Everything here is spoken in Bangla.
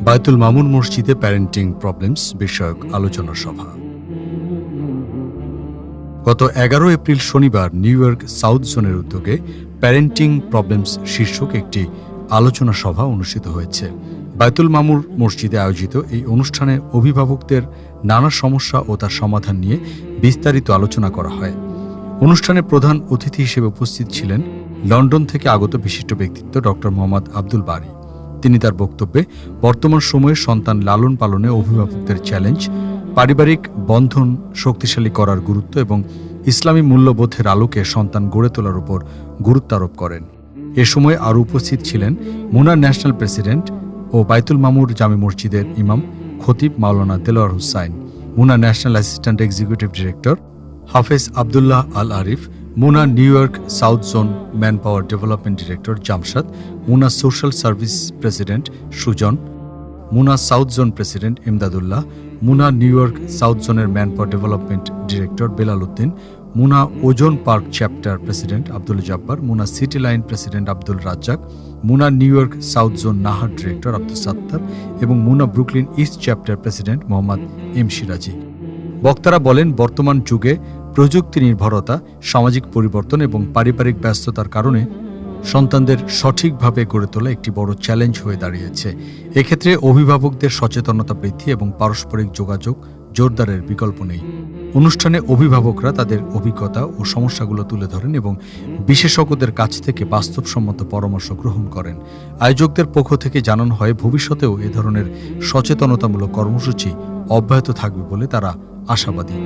বায়তুল মামুন মসজিদে প্যারেন্টিং প্রবলেমস বিষয়ক আলোচনা সভা। গত 11 এপ্রিল শনিবার নিউ ইয়র্ক সাউথ জোনের উদ্যোগে প্যারেন্টিং প্রবলেমস শীর্ষক একটি আলোচনা সভা অনুষ্ঠিত হয়েছে। বায়তুল মামুর মসজিদে আয়োজিত এই অনুষ্ঠানে অভিভাবকদের নানা সমস্যা ও তার সমাধান নিয়ে বিস্তারিত আলোচনা করা হয়। অনুষ্ঠানে প্রধান অতিথি হিসেবে উপস্থিত ছিলেন লন্ডন থেকে আগত বিশিষ্ট ব্যক্তিত্ব ডক্টর মোহাম্মদ আব্দুল বারী। তিনি তার বক্তব্যে বর্তমান সময়ে সন্তান লালন পালনে অভিভাবকদের চ্যালেঞ্জ, পারিবারিক বন্ধন শক্তিশালী করার গুরুত্ব এবং ইসলামী মূল্যবোধের আলোকে সন্তান গড়ে তোলার উপর গুরুত্ব আরোপ করেন। এ সময় আরও উপস্থিত ছিলেন মুনা ন্যাশনাল প্রেসিডেন্ট ও বায়তুল মামুর জামে মসজিদের ইমাম খতিব মাওলানা Delwar Hossain, MUNA national assistant executive director Hafez Abdullah Al Arif, MUNA New York south zone manpower development director Jamshad, MUNA social service president Sujan, MUNA south zone president Imdadullah, MUNA New York south জোনের manpower development director Belal Uddin, MUNA Ozone Park chapter president Abdul Jabbar, MUNA City Line president Abdul Razzak, মুনা নিউ ইয়র্ক সাউথ জোন নাহার ডিরেক্টর আব্দুল সাত্তার এবং MUNA Brooklyn east chapter president Mohammad M Siraji. বক্তারা বলেন, বর্তমান যুগে প্রযুক্তি নির্ভরতা, সামাজিক পরিবর্তন এবং পারিবারিক ব্যস্ততার কারণে সন্তানদের সঠিকভাবে গড়ে তোলা একটি বড় চ্যালেঞ্জ হয়ে দাঁড়িয়েছে। এক্ষেত্রে অভিভাবকদের সচেতনতা বৃদ্ধি এবং পারস্পরিক যোগাযোগ জোরদারের বিকল্প নেই। অনুষ্ঠানে অভিভাবকরা তাদের অভিজ্ঞতা ও সমস্যাগুলো তুলে ধরেন এবং বিশেষজ্ঞদের কাছ থেকে বাস্তবসম্মত পরামর্শ গ্রহণ করেন। আয়োজকদের পক্ষ থেকে জানানো হয়, ভবিষ্যতেও এ ধরনের সচেতনতামূলক কর্মসূচি অব্যাহত থাকবে বলে তারা আশাবাদী।